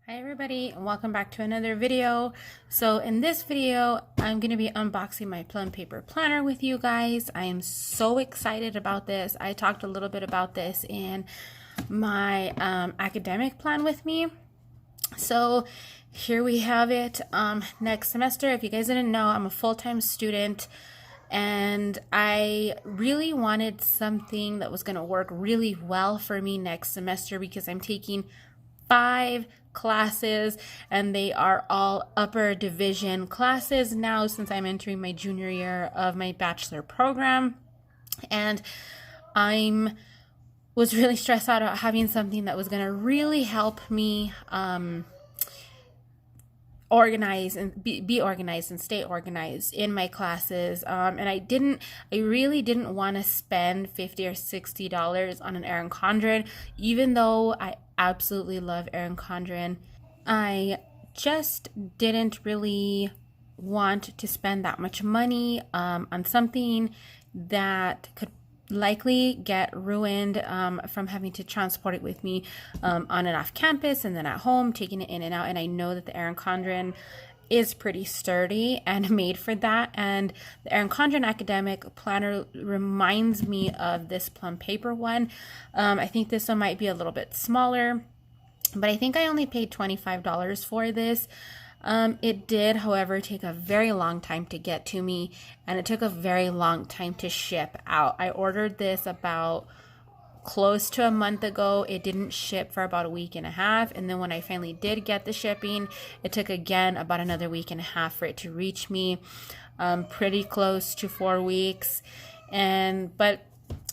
Hi everybody, and welcome back to another video. So in this video, I'm going to be unboxing my Plum paper planner with you guys. I am so excited about this. I talked a little bit about this in my academic plan with me. So here we have it. Next semester, if you guys didn't know, I'm a full-time student and I really wanted something that was going to work really well for me next semester because I'm taking 5 classes and they are all upper division classes now since I'm entering my junior year of my bachelor program. And I was really stressed out about having something that was going to really help me organize and be organized and stay organized in my classes. And I really didn't want to spend $50 or $60 on an Erin Condren, even though I absolutely love Erin Condren. I just didn't really want to spend that much money on something that could likely get ruined from having to transport it with me on and off campus and then at home, taking it in and out. And I know that the Erin Condren is pretty sturdy and made for that. And the Erin Condren Academic Planner reminds me of this Plum paper one. I think this one might be a little bit smaller, but I think I only paid $25 for this. It did, however, take a very long time to get to me, and it took a very long time to ship out. I ordered this about close to a month ago. It didn't ship for about a week and a half, and then when I finally did get the shipping, it took again about another week and a half for it to reach me, pretty close to 4 weeks. But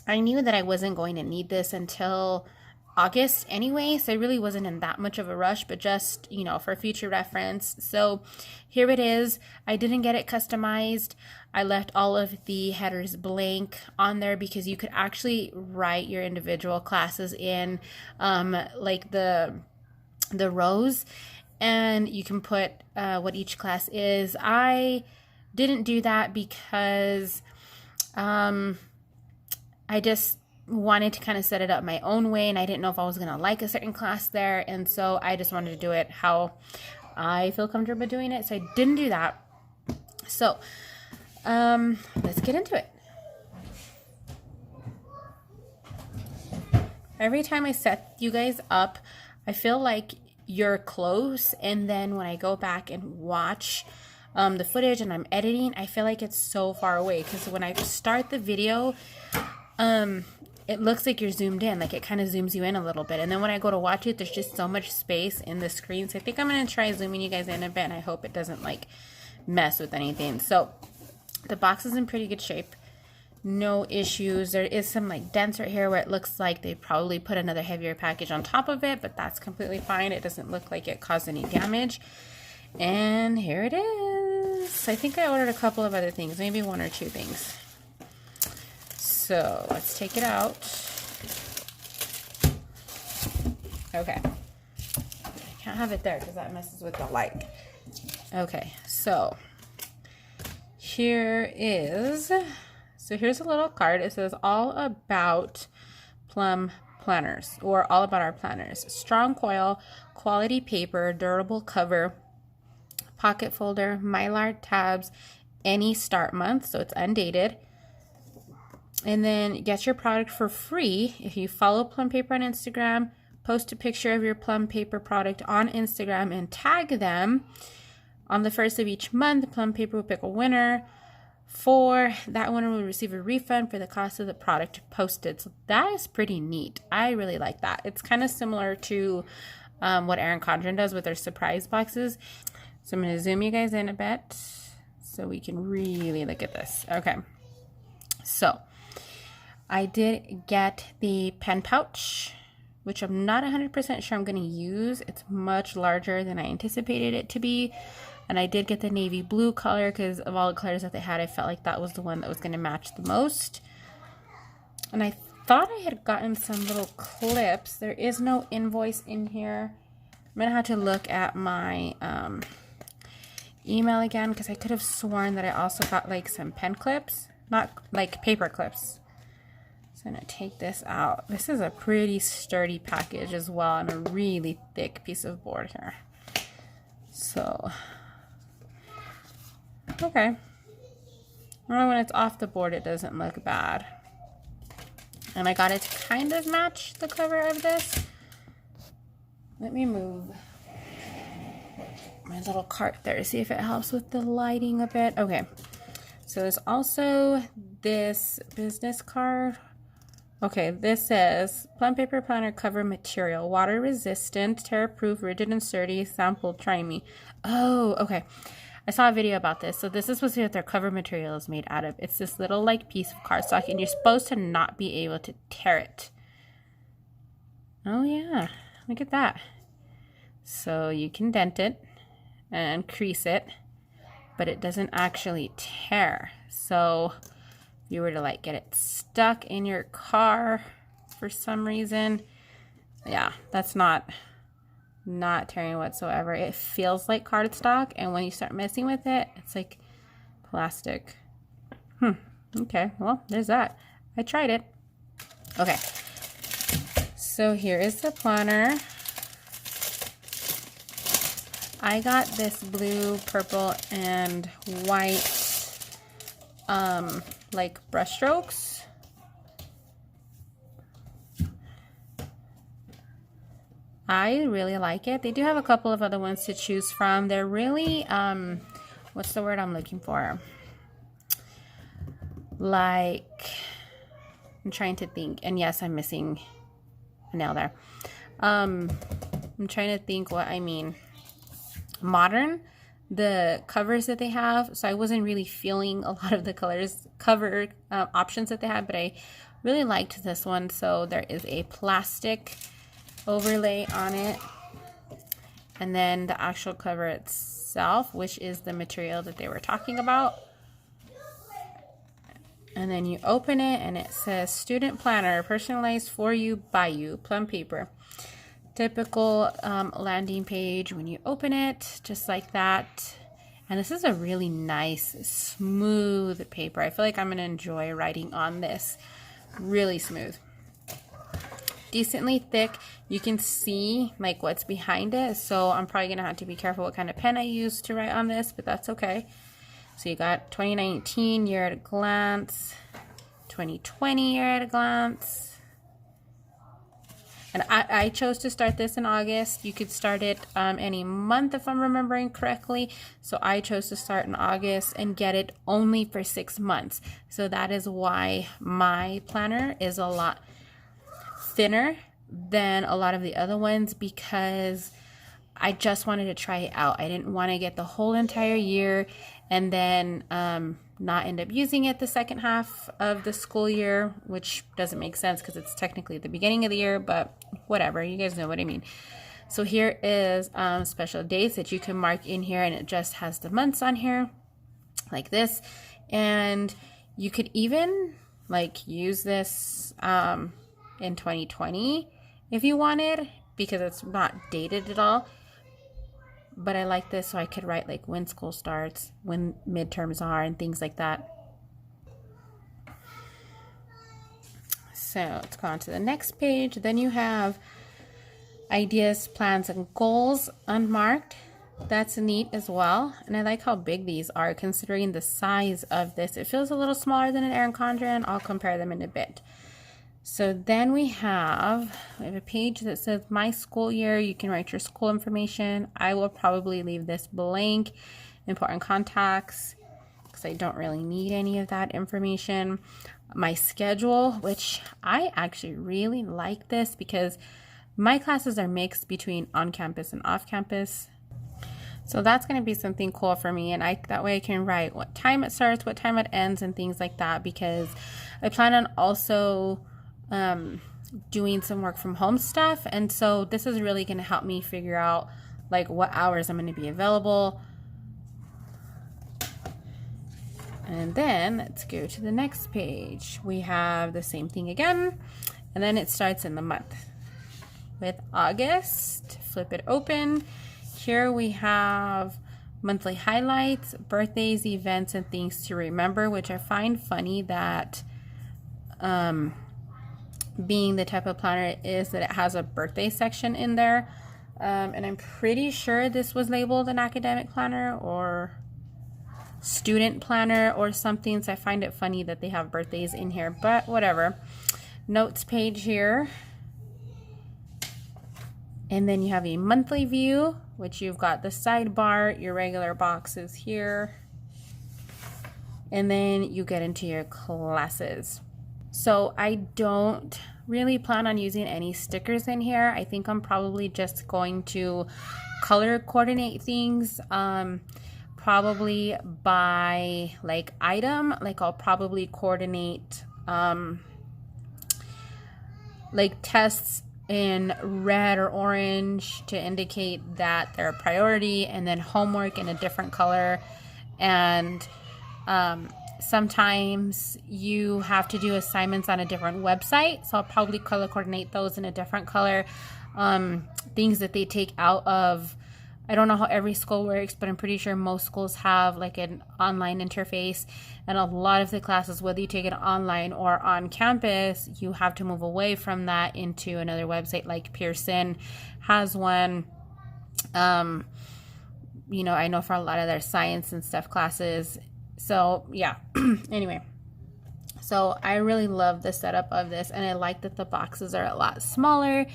I knew that I wasn't going to need this until August anyway, so I really wasn't in that much of a rush, but just, for future reference. So here it is. I didn't get it customized. I left all of the headers blank on there because you could actually write your individual classes in like the rows, and you can put what each class is. I didn't do that because I just wanted to kind of set it up my own way, and I didn't know if I was going to like a certain class there, and so I just wanted to do it how I feel comfortable doing it, so I didn't do that. So let's get into it. Every time I set you guys up, I feel like you're close, and then when I go back and watch the footage and I'm editing, I feel like it's so far away, because when I start the video, it looks like you're zoomed in, like it kind of zooms you in a little bit. And then when I go to watch it, there's just so much space in the screen. So I think I'm going to try zooming you guys in a bit, and I hope it doesn't like mess with anything. So the box is in pretty good shape. No issues. There is some like dents right here where it looks like they probably put another heavier package on top of it, but that's completely fine. It doesn't look like it caused any damage. And here it is. I think I ordered a couple of other things, maybe 1 or 2 things. So let's take it out. Okay. I can't have it there because that messes with the light. Okay, so here's a little card. It says all about Plum planners, or all about our planners. Strong coil, quality paper, durable cover, pocket folder, mylar tabs, any start month, so it's undated. And then get your product for free if you follow Plum Paper on Instagram, post a picture of your Plum Paper product on Instagram and tag them. On the first of each month, Plum Paper will pick a winner. For that winner will receive a refund for the cost of the product posted. So that is pretty neat. I really like that. It's kind of similar to what Erin Condren does with their surprise boxes. So I'm going to zoom you guys in a bit so we can really look at this. Okay. So I did get the pen pouch, which I'm not 100% sure I'm going to use. It's much larger than I anticipated it to be. And I did get the navy blue color because of all the colors that they had, I felt like that was the one that was going to match the most. And I thought I had gotten some little clips. There is no invoice in here. I'm going to have to look at my email again because I could have sworn that I also got like some pen clips, not like paper clips. So I'm gonna take this out. This is a pretty sturdy package as well, and a really thick piece of board here. So, okay. Well, when it's off the board, it doesn't look bad. And I got it to kind of match the cover of this. Let me move my little cart there to see if it helps with the lighting a bit. Okay. So there's also this business card. Okay, this says Plum Paper Planner Cover Material, Water Resistant, Tear Proof, Rigid and Sturdy, Sample, Try Me. Oh, okay. I saw a video about this. So this is supposed to be what their cover material is made out of. It's this little like piece of cardstock, and you're supposed to not be able to tear it. Oh yeah, look at that. So you can dent it and crease it, but it doesn't actually tear. So if you were to like get it stuck in your car for some reason, yeah, that's not tearing whatsoever. It feels like cardstock, and when you start messing with it, it's like plastic. Okay, well, there's that. I tried it. Okay, so here is the planner. I got this blue, purple, and white like brush strokes. I really like it. They do have a couple of other ones to choose from. They're really what's the word I'm looking for? Like, I'm trying to think, and yes, I'm missing a nail there. I'm trying to think what I mean. Modern, the covers that they have, so I wasn't really feeling a lot of the cover options that they had, but I really liked this one. So there is a plastic overlay on it, and then the actual cover itself, which is the material that they were talking about. And then you open it, and it says Student Planner, personalized for you, by you, Plum Paper. Typical landing page when you open it, just like that. And this is a really nice, smooth paper. I feel like I'm going to enjoy writing on this. Really smooth. Decently thick. You can see like what's behind it. So I'm probably going to have to be careful what kind of pen I use to write on this, but that's okay. So you got 2019 year at a glance, 2020 year at a glance. And I chose to start this in August. You could start it any month if I'm remembering correctly. So I chose to start in August and get it only for 6 months. So that is why my planner is a lot thinner than a lot of the other ones, because I just wanted to try it out. I didn't want to get the whole entire year and then not end up using it the second half of the school year, which doesn't make sense because it's technically the beginning of the year, but whatever, you guys know what I mean. So here is special dates that you can mark in here, and it just has the months on here like this. And you could even like use this in 2020 if you wanted, because it's not dated at all. But I like this so I could write like when school starts, when midterms are, and things like that. So let's go on to the next page. Then you have ideas, plans, and goals unmarked. That's neat as well. And I like how big these are considering the size of this. It feels a little smaller than an Erin Condren. I'll compare them in a bit. So then we have a page that says my school year. You can write your school information. I will probably leave this blank. Important contacts, because I don't really need any of that information. My schedule, which I actually really like this because my classes are mixed between on campus and off campus. So that's going to be something cool for me, and that way I can write what time it starts, what time it ends, and things like that, because I plan on also doing some work from home stuff, and so this is really going to help me figure out like what hours I'm going to be available. And then let's go to the next page. We have the same thing again, and then it starts in the month with August. Flip it open. Here we have monthly highlights, birthdays, events, and things to remember, which I find funny that being the type of planner it is, that it has a birthday section in there. And I'm pretty sure this was labeled an academic planner or student planner or something, so I find it funny that they have birthdays in here, but whatever. Notes page here, and then you have a monthly view, which you've got the sidebar, your regular boxes here, and then you get into your classes. So I don't really plan on using any stickers in here. I think I'm probably just going to color coordinate things, probably by like item. Like I'll probably coordinate like tests in red or orange to indicate that they're a priority, and then homework in a different color. And sometimes you have to do assignments on a different website, so I'll probably color coordinate those in a different color. Things that they take out of, I don't know how every school works, but I'm pretty sure most schools have like an online interface, and a lot of the classes, whether you take it online or on campus, you have to move away from that into another website. Like Pearson has one. You know, I know for a lot of their science and stuff classes. So yeah, anyway, so I really love the setup of this, and I like that the boxes are a lot smaller,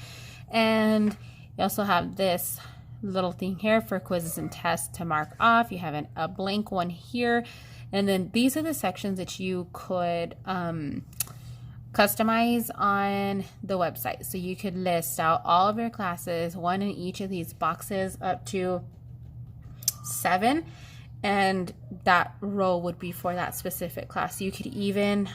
and you also have this little thing here for quizzes and tests to mark off. You have a blank one here, and then these are the sections that you could customize on the website. So you could list out all of your classes, one in each of these boxes, up to 7, and that row would be for that specific class. You could even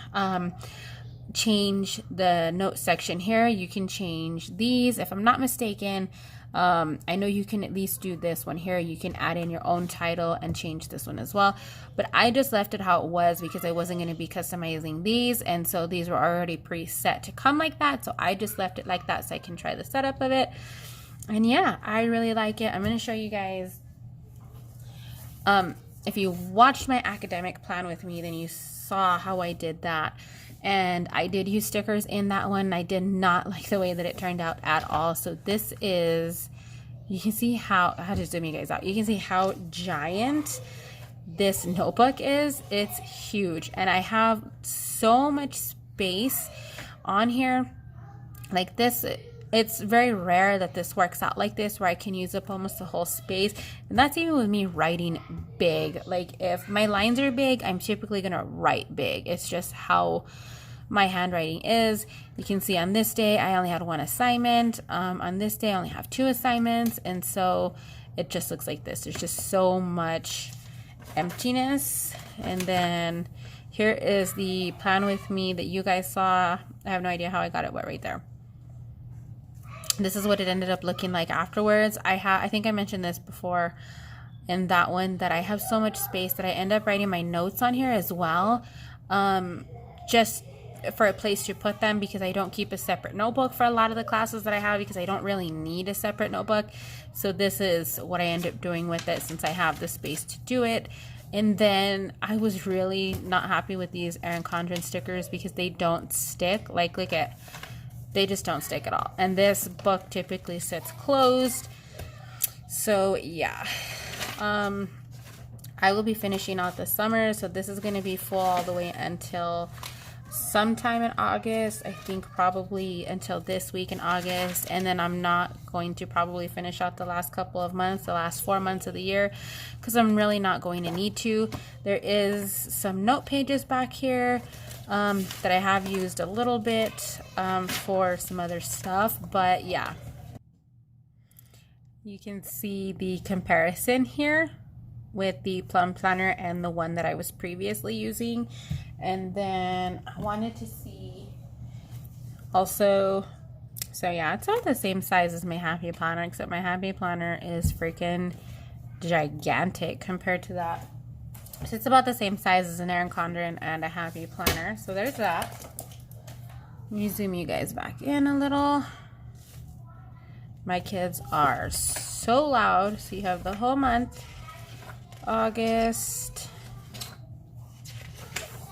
change the note section here. You can change these, if I'm not mistaken. I know you can at least do this one here. You can add in your own title and change this one as well, but I just left it how it was because I wasn't going to be customizing these, and so these were already preset to come like that, so I just left it like that so I can try the setup of it. And yeah, I really like it. I'm going to show you guys. If you watched my academic plan with me, then you saw how I did that. And I did use stickers in that one. I did not like the way that it turned out at all. So this is, you can see how, I'll just zoom you guys out. You can see how giant this notebook is. It's huge. And I have so much space on here. Like this, it's very rare that this works out like this, where I can use up almost the whole space. And that's even with me writing big. Like if my lines are big, I'm typically going to write big. It's just how my handwriting is. You can see on this day, I only had 1 assignment. On this day, I only have 2 assignments. And so it just looks like this. There's just so much emptiness. And then here is the plan with me that you guys saw. I have no idea how I got it wet right there. This is what it ended up looking like afterwards. I think I mentioned this before in that one, that I have so much space that I end up writing my notes on here as well, just for a place to put them, because I don't keep a separate notebook for a lot of the classes that I have, because I don't really need a separate notebook. So this is what I end up doing with it, since I have the space to do it. And then I was really not happy with these Erin Condren stickers because they don't stick. Like, look at, they just don't stick at all. And this book typically sits closed. So yeah, I will be finishing out the summer. So this is going to be full all the way until sometime in August. I think probably until this week in August. And then I'm not going to probably finish out the last couple of months, the last 4 months of the year, because I'm really not going to need to. There is some note pages back here that I have used a little bit for some other stuff, but yeah, you can see the comparison here with the Plum planner and the one that I was previously using. And then I wanted to see also, so yeah, it's about the same size as my Happy Planner, except my Happy Planner is freaking gigantic compared to that. So it's about the same size as an Erin Condren and a Happy Planner. So there's that. Let me zoom you guys back in a little. My kids are so loud. So you have the whole month, August.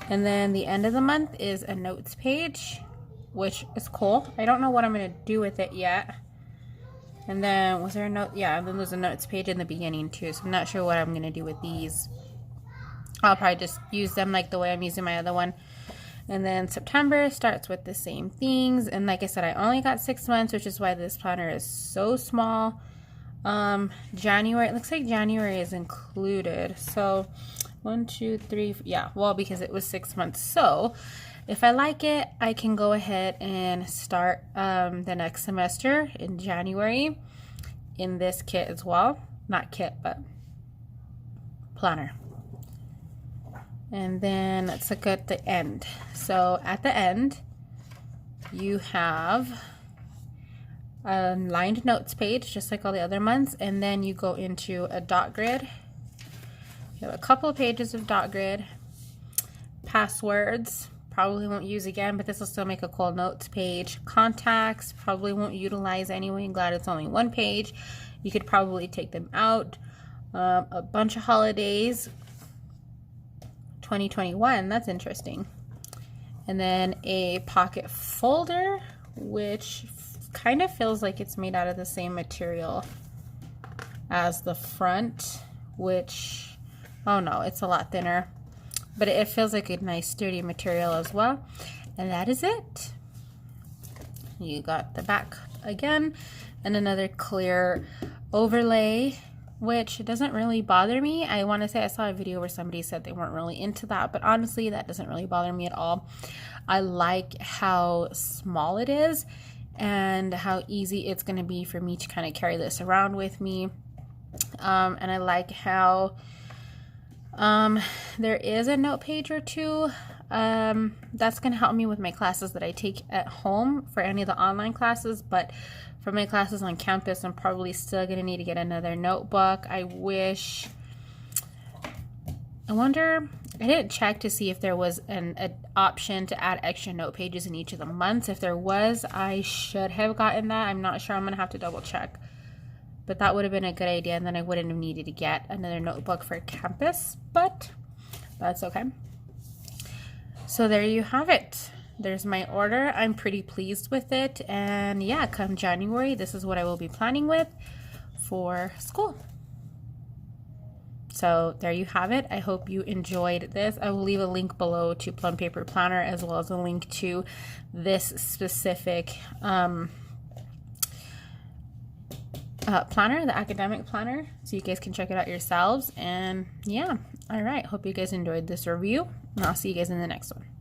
And then the end of the month is a notes page. which is cool. I don't know what I'm going to do with it yet. And then, was there a note? Yeah, and then there's a notes page in the beginning too, so I'm not sure what I'm going to do with these. I'll probably just use them like the way I'm using my other one. And then September starts with the same things. And like I said, I only got 6 months, which is why this planner is so small. January, it looks like January is included. So 1, 2, 3, yeah, well, because it was 6 months. So if I like it, I can go ahead and start the next semester in January in this kit as well. Not kit, but planner. And then let's look at the end. So at the end, you have a lined notes page, just like all the other months, and then you go into a dot grid. You have a couple of pages of dot grid, passwords, probably won't use again, but this will still make a cool notes page. Contacts, probably won't utilize anyway. I'm glad it's only one page. You could probably take them out. A bunch of holidays. 2021, that's interesting. And then a pocket folder, which kind of feels like it's made out of the same material as the front, which, oh no, it's a lot thinner, but it feels like a nice sturdy material as well. And that is it. You got the back again and another clear overlay, which doesn't really bother me. I want to say I saw a video where somebody said they weren't really into that, but honestly, that doesn't really bother me at all. I like how small it is and how easy it's going to be for me to kind of carry this around with me. And I like how there is a note page or two. That's going to help me with my classes that I take at home for any of the online classes, but for my classes on campus, I'm probably still going to need to get another notebook. I wonder, I didn't check to see if there was an option to add extra note pages in each of the months. If there was, I should have gotten that. I'm not sure. I'm going to have to double check. But that would have been a good idea, and then I wouldn't have needed to get another notebook for campus, but that's okay. So there you have it. There's my order. I'm pretty pleased with it, and yeah, come January, this is what I will be planning with for school. So there you have it. I hope you enjoyed this. I will leave a link below to Plum Paper Planner, as well as a link to this specific planner, the academic planner, so you guys can check it out yourselves. And yeah, all right, hope you guys enjoyed this review, and I'll see you guys in the next one.